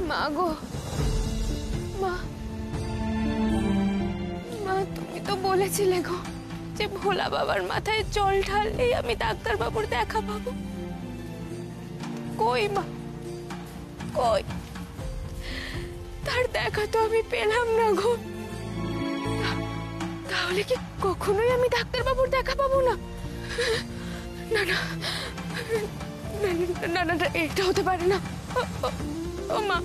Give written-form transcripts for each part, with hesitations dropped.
মা গো, মা মা তুমি তো বলেছিলে গো যে ভোলা বাবার মাথায় জল ঢাললেই আমি ডাক্তার বাবুর দেখা পাবো। কই মা, কই? তার দেখা তো আমি পেলাম না গো। তাহলে কি কখনোই আমি ডাক্তার বাবুর দেখা পাবো না? না না না না না, এটা হতে পারে না। ও মা,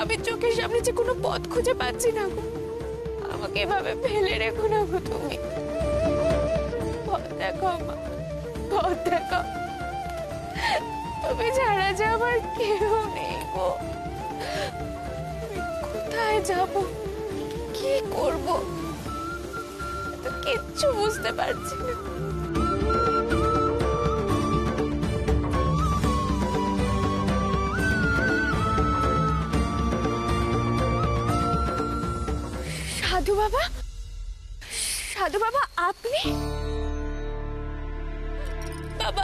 আমি চোখের সামনে যে কোনো পথ খুঁজে পাচ্ছি না গো। আমাকে এভাবে ফেলে রেখো না গো তুমি। পথ দেখাও মা, পথ দেখাও। তুমি ছাড়া যে আমার কেউ নেই গো। কোথায় যাব, কি করব, তো কিচ্ছু বুঝতে পারছি না। সাধু বাবা, সাধু বাবা আপনি? বাবা,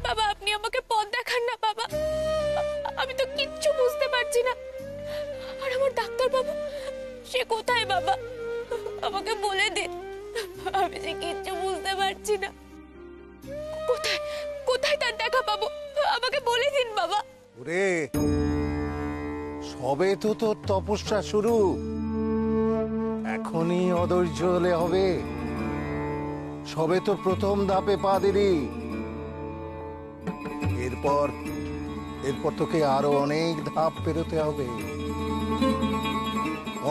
বাবা আপনি আমাকে পথ দেখান না বাবা, আমি তো কিচ্ছু বুঝতে পারছি না। আর আমার ডাক্তার বাবু সে কোথায় বাবা, আমাকে বলে দিন, আমি যে কিচ্ছু বুঝতে পারছি না। কোথায় কোথায় তার দেখা পাবো, আমাকে বলে দিন বাবা। ওরে, সবে তো তোর তপস্যা শুরু, এখনই অধৈর্য হলে হবে? সবে তো প্রথম ধাপে পা দিলি, এরপর তোকে আরো অনেক ধাপ পেরোতে হবে,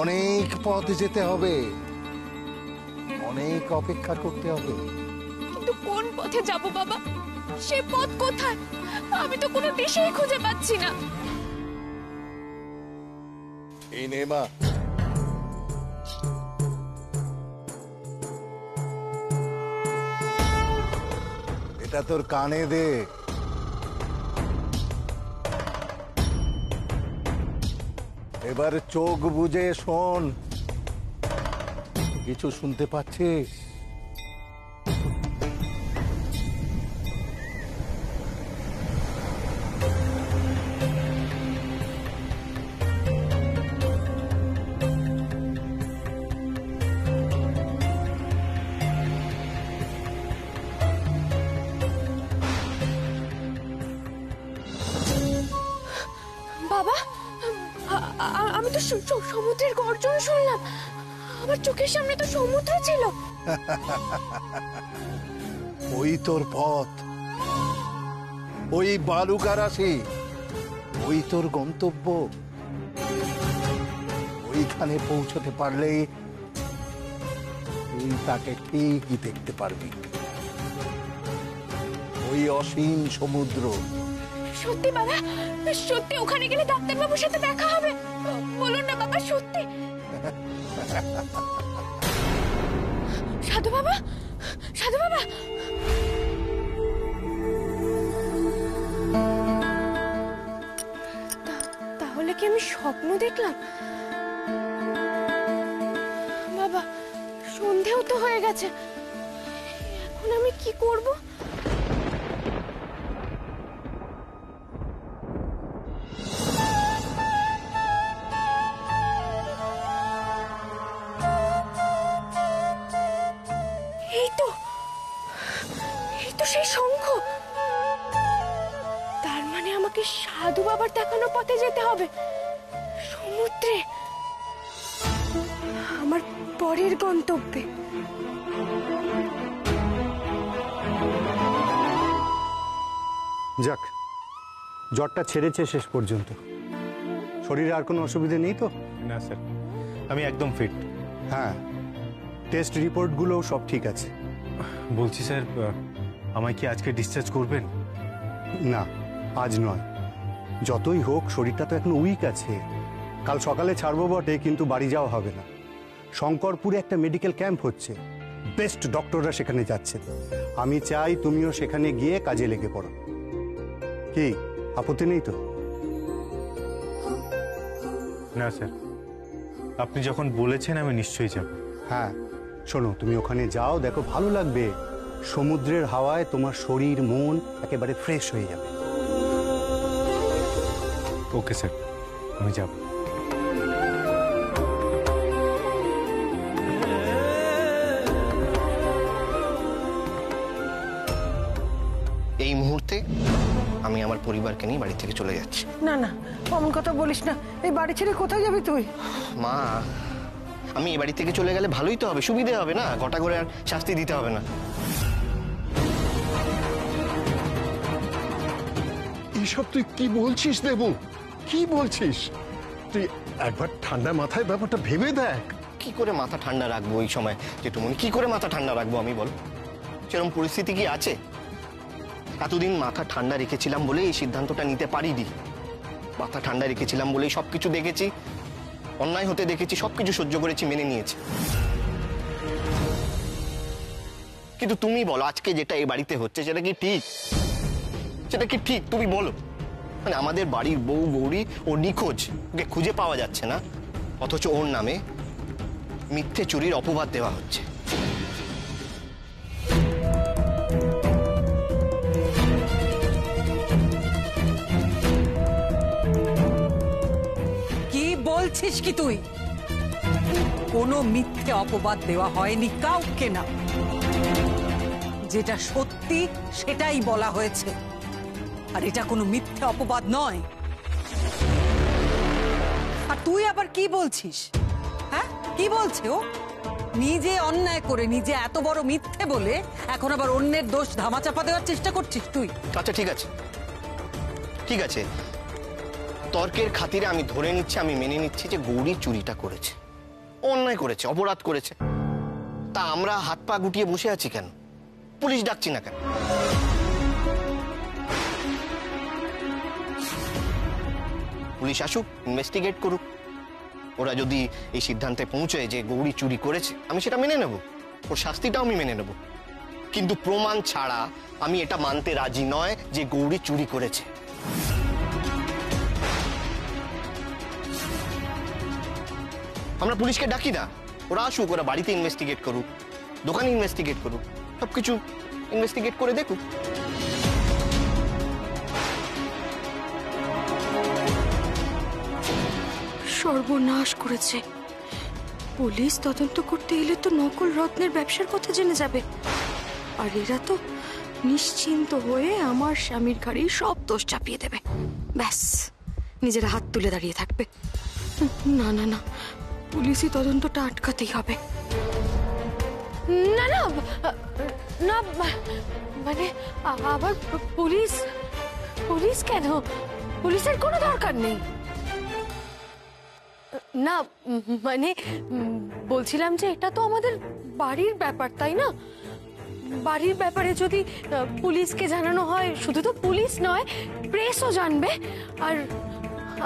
অনেক পথ যেতে হবে, অনেক অপেক্ষা করতে হবে। কিন্তু কোন পথে যাব বাবা, সে পথ কোথায়? আমি তো কোনো দিশেই খুঁজে পাচ্ছি না। এই নে মা, এটা তোর কানে দে। এবার চোখ বুজে শোন, কিছু শুনতে পাচ্ছিস? বাবা, আমি তো সমুদ্রের গর্জন শুনলাম, আমার চোখের সামনে তো সমুদ্র ছিল। ওই তোর পথ, ওই বালুকা রাশি, ওই তোর গন্তব্য। ওইখানে পৌঁছতে পারলেই তুই তাকে ঠিকই দেখতে পারবি, ওই অসীম সমুদ্র। সত্যি বাবা, সত্যি ওখানে গেলে ডাক্তার বাবুর সাথে দেখা হবে? বলুন না বাবা, সত্যি? সাধু বাবা, সাধু বাবা, তাহলে কি আমি স্বপ্ন দেখলাম? বাবা, সন্ধেও তো হয়ে গেছে, এখন আমি কি করব? এই তো সেই শঙ্খ, তার মানে আমাকে সাধু বাবার দেখানো পথে যেতে হবে, সমুদ্রে, আমার পরের গন্তব্যে। যাক, জ্বরটা ছেড়েছে শেষ পর্যন্ত। শরীরে আর কোনো অসুবিধা নেই তো? না স্যার, আমি একদম ফিট। হ্যাঁ, টেস্ট রিপোর্টগুলো সব ঠিক আছে। বলছি স্যার, আমায় কি আজকে ডিসচার্জ করবেন? না, আজ নয়। যতই হোক শরীরটা তো এখন উইক আছে। কাল সকালে ছাড়বো বটে, কিন্তু বাড়ি যাওয়া হবে না। শঙ্করপুরে একটা মেডিকেল ক্যাম্প হচ্ছে, বেস্ট ডক্টররা সেখানে যাচ্ছে। আমি চাই তুমিও সেখানে গিয়ে কাজে লেগে পড়ো। কি আপত্তি নেই তো? না স্যার, আপনি যখন বলেছেন আমি নিশ্চয়ই যাব। হ্যাঁ শোনো, তুমি ওখানে যাও, দেখো ভালো লাগবে। সমুদ্রের হাওয়ায় তোমার শরীর মন একেবারে ফ্রেশ হয়ে যাবে। Okay sir. আমি যাব। এই মুহূর্তে আমি আমার পরিবারকে নিয়ে বাড়ি থেকে চলে যাচ্ছি। না না, অমন কথা বলিস না। এই বাড়ি ছেড়ে কোথায় যাবি তুই? মা, আমি এই বাড়ি থেকে চলে গেলে ভালোই তো হবে, সুবিধে হবে না, গোটা করে আর শাস্তি দিতে হবে না। এইসব তুই কি বলছিস দেবু? কি বলছিস তুই? একবার ঠান্ডা মাথায় ব্যাপারটা ভেবে দেখ। কি করে মাথা ঠান্ডা রাখবো এই সময় জেঠুমনি? কি করে মাথা ঠান্ডা রাখবো আমি, বল? সেরকম পরিস্থিতি কি আছে? এতদিন মাথা ঠান্ডা রেখেছিলাম বলে এই সিদ্ধান্তটা নিতে পারিনি। মাথা ঠান্ডা রেখেছিলাম বলেই সবকিছু দেখেছি, অন্যায় হতে দেখেছি, সবকিছু সহ্য করেছি, মেনে নিয়েছি। কিন্তু তুমি বলো, আজকে যেটা এই বাড়িতে হচ্ছে সেটা কি ঠিক? সেটা কি ঠিক তুমি বলো? মানে আমাদের বাড়ির বউ গৌরী ও নিখোঁজ, ওকে খুঁজে পাওয়া যাচ্ছে না, অথচ ওর নামে মিথ্যে চুরির অপবাদ দেওয়া হচ্ছে। কি বলছিস কি তুই? কোনো মিথ্যে অপবাদ দেওয়া হয়নি কাউকে না। যেটা সত্যি সেটাই বলা হয়েছে, আর এটা কোনো মিথ্যে অপবাদ নয়। আর তুই আবার কি বলছিস? হ্যাঁ, কি বলছে ও? নিজে অন্যায় করে নিজে এত বড় মিথ্যে বলে এখন আবার অন্যের দোষ ধামাচাপা দেওয়ার চেষ্টা করছিস তুই। আচ্ছা ঠিক আছে, ঠিক আছে, তর্কের খাতিরে আমি ধরে নিচ্ছি, আমি মেনে নিচ্ছি যে গৌরী চুরিটা করেছে, অন্যায় করেছে, অপরাধ করেছে। তা আমরা হাত পা গুটিয়ে বসে আছি কেন? পুলিশ ডাকছি না কেন? পুলিশ আসুক, ইনভেস্টিগেট করুক। ওরা যদি এই সিদ্ধান্তে পৌঁছয় যে গৌরী চুরি করেছে, আমি সেটা মেনে নেব, ওর শাস্তিটাও আমি মেনে নেব। কিন্তু প্রমাণ ছাড়া আমি এটা মানতে রাজি নয় যে গৌরী চুরি করেছে। আমরা পুলিশকে ডাকি না, ওরা আসুক, ওরা বাড়িতে ইনভেস্টিগেট করুক, দোকানে ইনভেস্টিগেট করুক, সবকিছু ইনভেস্টিগেট করে দেখুক। সর্বনাশ করেছে। পুলিশ তদন্ত করতে এলে তো নকল রত্নের ব্যবসার কথা জেনে যাবে, আর এরা তো নিশ্চিন্ত হয়ে আমার স্বামীর ঘাড়ে সব দোষ চাপিয়ে দেবে। ব্যাস, নিজেরা হাত তুলে দাঁড়িয়ে থাকবে। না না না, পুলিশি তদন্তটা আটকাতেই হবে। না না না, মানে আবার পুলিশ? পুলিশ কেন? পুলিশের কোনো দরকার নেই। না মানে বলছিলাম যে এটা তো আমাদের বাড়ির ব্যাপার, তাই না? বাড়ির ব্যাপারে যদি পুলিশকে জানানো হয়, শুধু তো পুলিশ নয়, প্রেসও জানবে। আর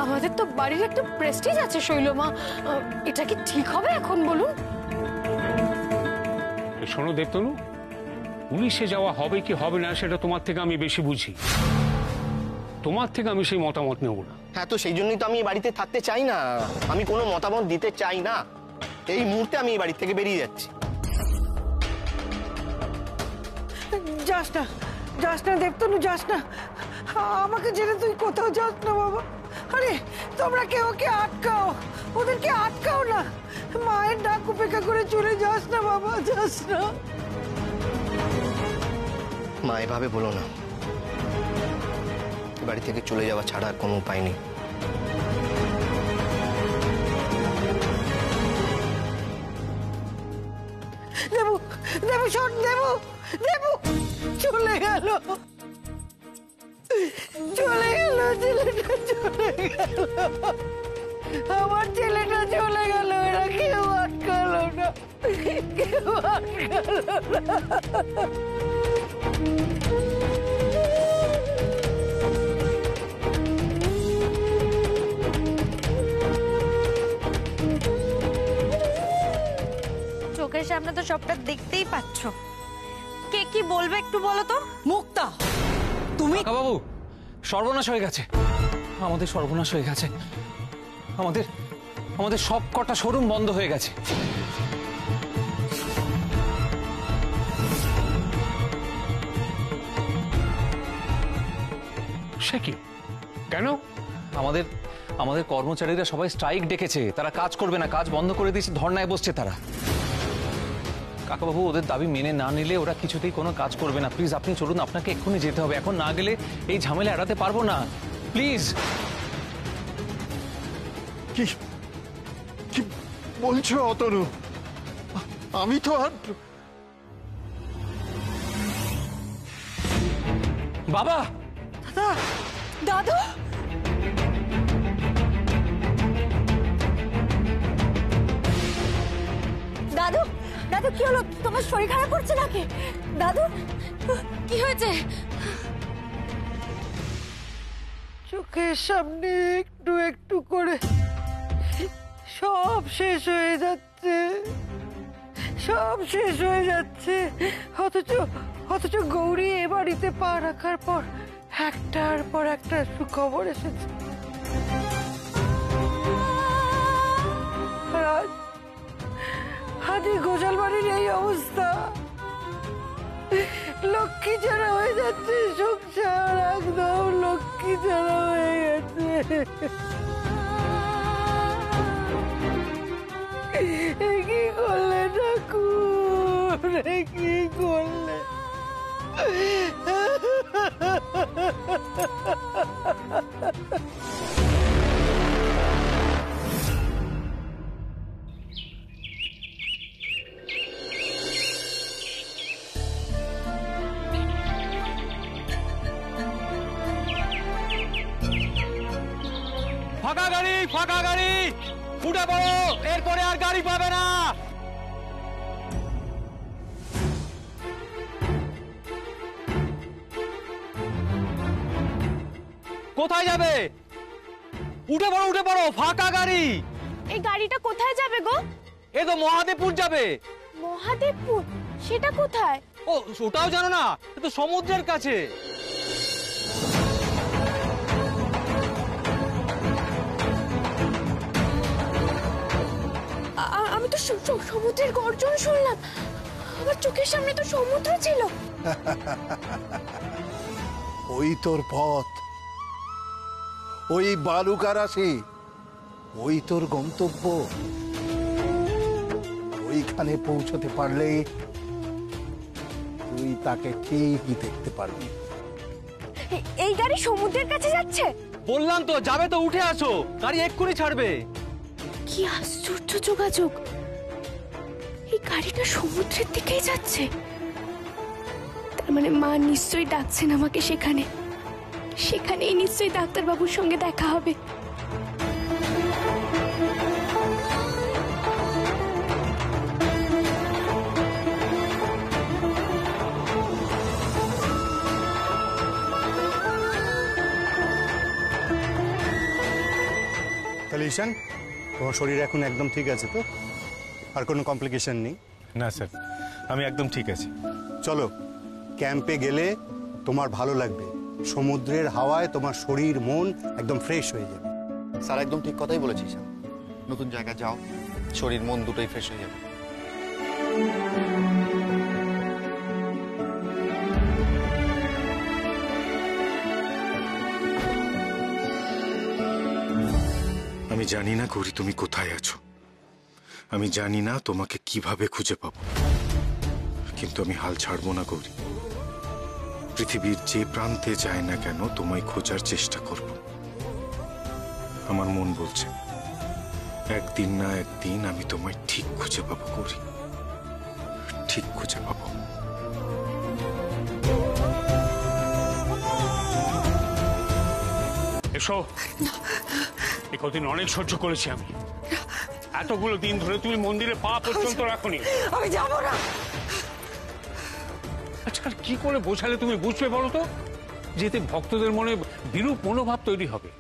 আমাদের তো বাড়ির একটা প্রেস্টিজ আছে শৈলমা, এটা কি ঠিক হবে এখন বলুন? শোনো দেবতনু, পুলিশে যাওয়া হবে কি হবে না সেটা তোমার থেকে আমি বেশি বুঝি, তোমার থেকে আমি সেই মতামত নেব না। হ্যাঁ, তো সেই জন্যই তো আমি এই বাড়িতে থাকতে চাই না, আমি কোনো মতামত দিতে চাই না। এই মুহূর্তে আমি এই বাড়ি থেকে বেরিয়ে যাচ্ছি। যাস না, যাস না দেবতনু, যাস না। আমাকে ছেড়ে তুই কোথাও যাস না বাবা। আরে তোমরা কেউ ওকে আটকাও, ওদেরকে আটকাও না। মায়ের ডাক উপেক্ষা করে চলে যাস না বাবা, যাস না। মা, এভাবে বলো না, বাড়ি থেকে চলে যাওয়া ছাড়া আর কোনো উপায় নেই। দেবু, দেবু শোন, দেবু, দেবু চলে গেল, চলে গেল, ছেলেটা চলে গেল, আমার ছেলেটা চলে গেল। এরা কেউ আটকালো না, কেউ আটকালো না। চোখের সামনে তো সবটা দেখতেই পাচ্ছ, কে কি বলবে একটু বলো তো। মুক্তা, তুমি? বাবু, সর্বনাশ হয়ে গেছে, আমাদের সর্বনাশ হয়ে গেছে। আমাদের সব কটা শোরুম বন্ধ হয়ে গেছে। সে কি? কেন? আমাদের আমাদের কর্মচারীরা সবাই স্ট্রাইক ডেকেছে, তারা কাজ করবে না, কাজ বন্ধ করে দিয়েছে, ধর্নায় বসছে তারা। কাকাবাবু, ওদের দাবি মেনে না নিলে ওরা কিছুতেই কোনো কাজ করবে না। প্লিজ আপনি চলুন, আপনাকে এক্ষুনি যেতে হবে। এখন না গেলে এই ঝামেলা এড়াতে পারবো না। প্লিজ। কি কি বলছো অতনু? আমি তো আর বাবা! দাদু দাদু দাদু কি হলো? তোমার শরীর খারাপ করছে নাকি? দাদু কি হয়েছে? চোখের সামনে একটু একটু করে সব শেষ হয়ে যাচ্ছে, সব শেষ হয়ে যাচ্ছে। অথচ অথচ গৌরী এ বাড়িতে পা রাখার পর একটার পর একটা সুখবর এসেছে। আর আজ এই গোজাল বাড়ির এই অবস্থা, লক্ষ্মী ছাড়া হয়ে যাচ্ছে সংসার, একদম লক্ষ্মী ছাড়া হয়ে গেছে। কি করলে ঠাকুর, কি করলে? ফাঁকা গাড়ি, ফাঁকা গাড়ি, উঠে পড়ো, এরপরে আর গাড়ি পাবে না। কোথায় যাবে? উঠে পড়ো, উঠে পড়ো, ফাঁকা গাড়ি। এই গাড়িটা কোথায় যাবে গো? এ তো মহাদেবপুর যাবে। মহাদেবপুর? সেটা কোথায়? ও, ওটাও জানো না? এ তো সমুদ্রের কাছে। আমি তো সমুদ্রের গর্জন শুনলাম, আমার চোখের সামনে তো সমুদ্র ছিল। ওই তোর পথ, ওই বালুকা রাশি, ওই তোর গন্তব্য। ওইখানে পৌঁছতে পারলে তুই তাকে ঠিকই দেখতে পারবি। এই গাড়ি সমুদ্রের কাছে যাচ্ছে? বললাম তো, যাবে তো উঠে আসো, গাড়ি এক্ষুনি ছাড়বে। কি আশ্চর্য যোগাযোগ, এই গাড়িটা সমুদ্রের দিকেই যাচ্ছে। তার মানে মা নিশ্চয়ই ডাকছেন আমাকে সেখানে, সেখানেই নিশ্চয়ই ডাক্তারবাবুর সঙ্গে দেখা হবে। তাহলে ঈশান, তোমার শরীর এখন একদম ঠিক আছে তো? আর কোনো কমপ্লিকেশন নেই? না স্যার, আমি একদম ঠিক আছি। চলো, ক্যাম্পে গেলে তোমার ভালো লাগবে। সমুদ্রের হাওয়ায় তোমার শরীর মন একদম ফ্রেশ হয়ে যাবে। স্যার একদম ঠিক কথাই বলেছিস। নতুন জায়গা যাও, শরীর মন দুটোই ফ্রেশ হয়ে যাবে। আমি জানি না গৌরী তুমি কোথায় আছো, আমি জানি না তোমাকে কিভাবে খুঁজে পাবো, কিন্তু আমি হাল ছাড়বো না গৌরী। পৃথিবীর যে প্রান্তে যায় না কেন তোমায় খোঁজার চেষ্টা করব। আমার মন বলছে একদিন না একদিন আমি তোমায় ঠিক খুঁজে পাবো গৌরী, ঠিক খুঁজে পাবো। এসো, এ কদিন অনেক সহ্য করেছি আমি। এতগুলো দিন ধরে তুমি মন্দিরে পা পর্যন্ত রাখোনি। আমি যাবো না। আচ্ছা, আর কি করে বোঝালে তুমি বুঝবে বলো তো, যেতে ভক্তদের মনে বিরূপ মনোভাব তৈরি হবে।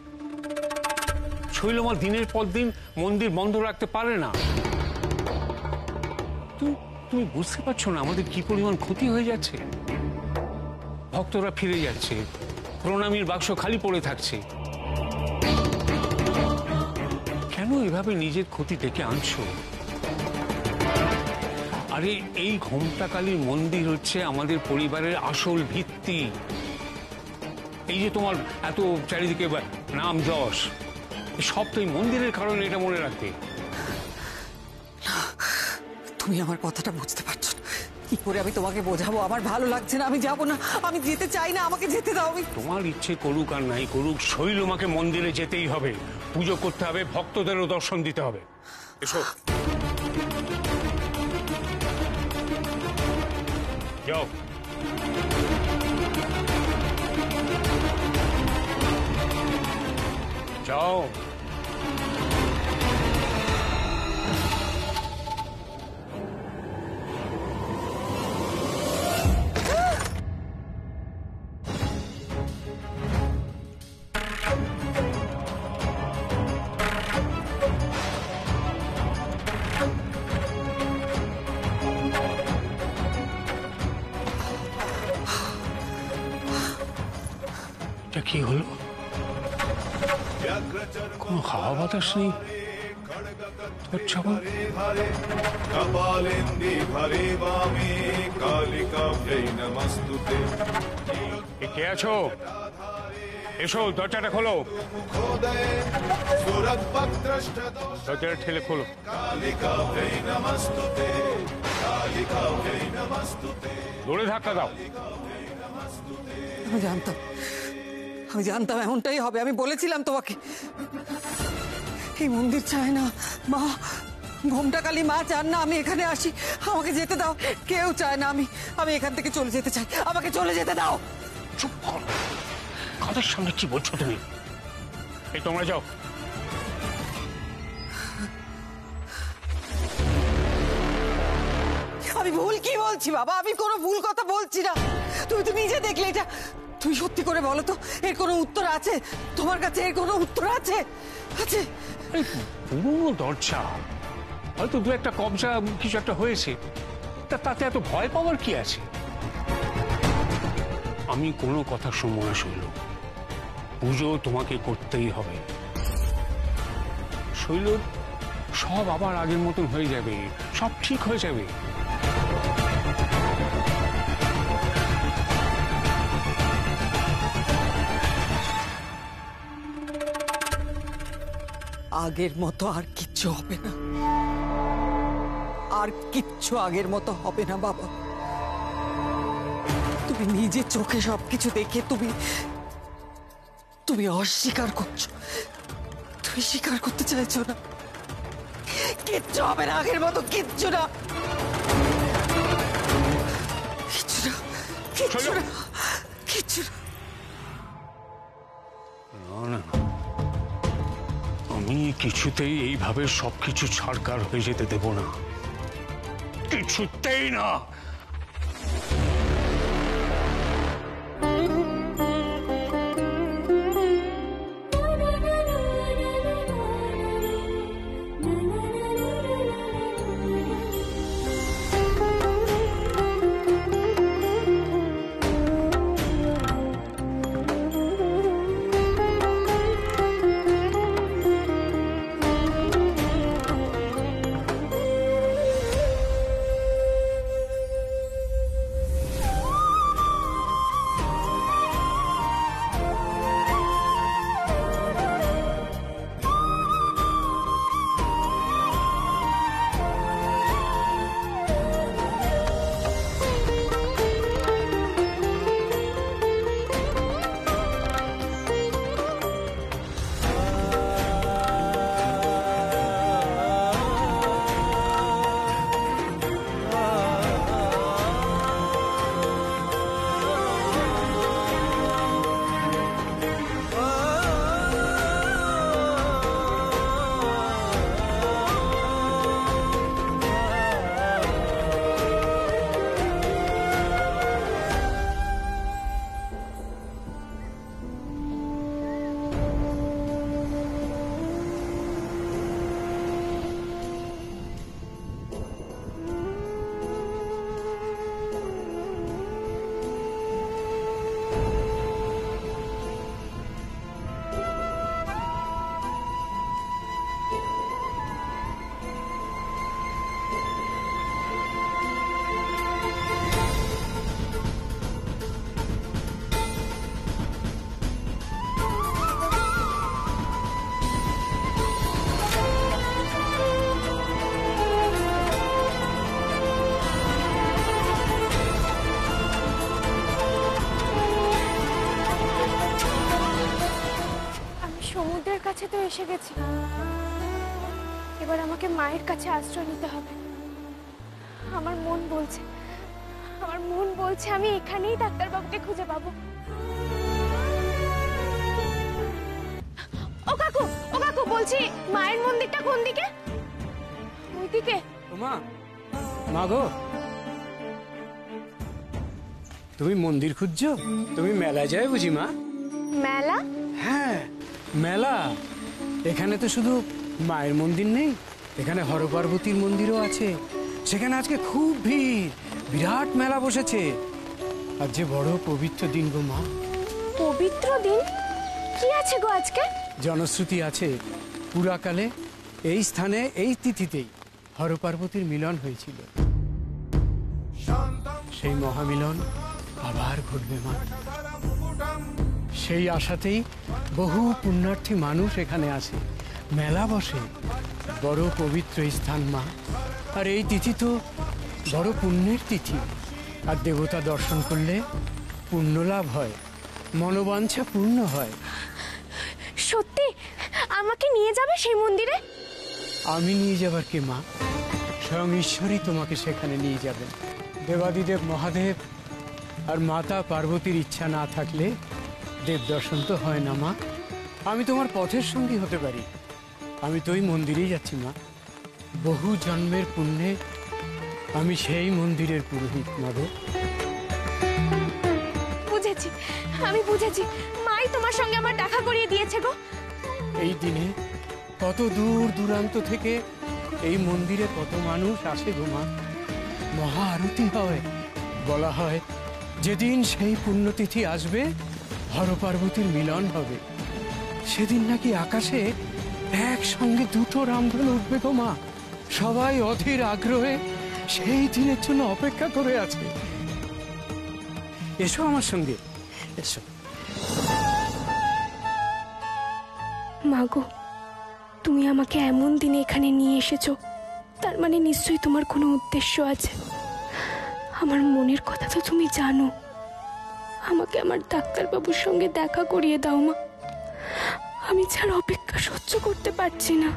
শৈলমা দিনের পর দিন মন্দির বন্ধ রাখতে পারে না। তুমি বুঝতে পারছো না আমাদের কি পরিমাণ ক্ষতি হয়ে যাচ্ছে? ভক্তরা ফিরে যাচ্ছে, প্রণামীর বাক্স খালি পড়ে থাকছে। কেন এভাবে নিজের ক্ষতি ডেকে আনছো? আরে এই ঘোমটাকালীর মন্দির হচ্ছে আমাদের পরিবারের আসল ভিত্তি। এই যে তোমার এত চারিদিকে নাম যশ, সব তো এই মন্দিরের কারণে, এটা মনে রাখতে। তুমি আমার কথাটা বুঝতে পারছো না। কি করে আমি তোমাকে বোঝাবো? আমার ভালো লাগছে না, আমি যাব না, আমি যেতে চাই না, আমাকে যেতে দাও। আমি তোমার ইচ্ছে করুক আর নাই করুক, শৈলমাকে মন্দিরে যেতেই হবে, পুজো করতে হবে, ভক্তদেরও দর্শন দিতে হবে। এসো, যাও। যাও। এটা কি হলো? কোনো হাওয়া বাতাস নেই। কে আছো? এসো, দরজাটা খোলো। দরজাটা ঠেলে খোলো। দৌড়ে ধাক্কা দাও। আমি জানতাম এমনটাই হবে। আমি বলেছিলাম তোমাকে, এই মন্দির চায় না মা, ঘোমটাকালী মা চান না আমি এখানে আসি। আমাকে যেতে দাও, কেউ চায় না। আমি এখান থেকে চলে যেতে চাই, আমাকে চলে যেতে দাও। চুপ কর, কাদের সামনে কি বলছো তুমি? এই তোমরা যাও। আমি ভুল কি বলছি বাবা? আমি কোনো ভুল কথা বলছি না। তুমি তো নিজে দেখলে এটা। তুমি সত্যি করে বলো তো, এর কোনো উত্তর আছে তোমার কাছে? এর কোনো উত্তর আছে? আছে? পুরো দরজা, হয়তো দু একটা কবজা কিছু একটা হয়েছে, তাতে এত ভয় পাওয়ার কি আছে? আমি কোনো কথা শুনবো না শৈল, পুজো তোমাকে করতেই হবে। শৈল, সব আবার আগের মতন হয়ে যাবে, সব ঠিক হয়ে যাবে। আগের মতো আর কিচ্ছু হবে না, আর কিচ্ছু আগের মতো হবে না বাবা। তুমি নিজে চোখে সবকিছু দেখে তুমি অস্বীকার করছো, তুমি স্বীকার করতে চাইছো না। কিচ্ছু হবে না আগের মতো, কিচ্ছু না, কিচ্ছু না, কিচ্ছু না, কিচ্ছু না। আমি কিছুতেই এইভাবে সবকিছু ছাড়কার হয়ে যেতে দেব না, কিছুতেই না। কাছে তো এসে গেছি, এবার আমাকে মায়ের কাছে আশ্রয় নিতে হবে। আমার মন বলছে আমি এখানেই ডাক্তারবাবুকে খুঁজে পাবো। ও কাকু বলছি মায়ের মন্দিরটা কোন দিকে? ওইদিকে। মা গো, তুমি মন্দির খুঁজছো? তুমি মেলা যায় বুঝি মা? মেলা? হ্যাঁ মেলা। এখানে তো শুধু মায়ের মন্দির নেই, এখানে হরপার্বতীর মন্দিরও আছে। সেখানে আজকে খুব ভিড়, বিরাট মেলা বসেছে। আজ যে বড় পবিত্র দিন গো মা। পবিত্র দিন? কি আছে গো আজকে? জনশ্রুতি আছে পুরাকালে এই স্থানে এই তিথিতেই হরপার্বতীর মিলন হয়েছিল। সেই মহামিলন আবার ঘটবে মা। সেই আশাতেই বহু পুণ্যার্থী মানুষ এখানে আসে, মেলা বসে। বড় পবিত্র স্থান মা। আর এই তিথি তো বড় পুণ্যের তিথি। আর দেবতা দর্শন করলে পুণ্য লাভ হয়, মনোবাঞ্ছা পূর্ণ হয়। সত্যি আমাকে নিয়ে যাবে সেই মন্দিরে? আমি নিয়ে যাবার কে মা? স্বয়ং ঈশ্বরই তোমাকে সেখানে নিয়ে যাবেন। দেবাদিদেব মহাদেব আর মাতা পার্বতীর ইচ্ছা না থাকলে দেব দর্শন তো হয় না মা। আমি তোমার পথের সঙ্গী হতে পারি। আমি তো ওই মন্দিরেই যাচ্ছি মা। বহু জন্মের পুণ্যে আমি সেই মন্দিরের পুরোহিত মাগো। আমি বুঝেছি, মাই তোমার সঙ্গে আমার দেখা করিয়ে দিয়েছে গো। এই দিনে কত দূর দূরান্ত থেকে এই মন্দিরে কত মানুষ আসে গো মা। মহা আরতি হয়। বলা হয় যেদিন সেই পুণ্যতিথি আসবে হরপার্বতীর মিলন হবে, সেদিন নাকি আকাশে একসঙ্গে দুটো রামধনু উঠবে গো মা। সবাই অধীর আগ্রহে সেই দিনের জন্য অপেক্ষা করে আছে। এসো আমার সঙ্গে, এসো। মাগো, তুমি আমাকে এমন দিনে এখানে নিয়ে এসেছো, তার মানে নিশ্চয়ই তোমার কোনো উদ্দেশ্য আছে। আমার মনের কথা তো তুমি জানো। আমাকে আমার ডাক্তারবাবুর সঙ্গে দেখা করিয়ে দাও মা। আমি ছাড়া অপেক্ষা সহ্য করতে পারছি না।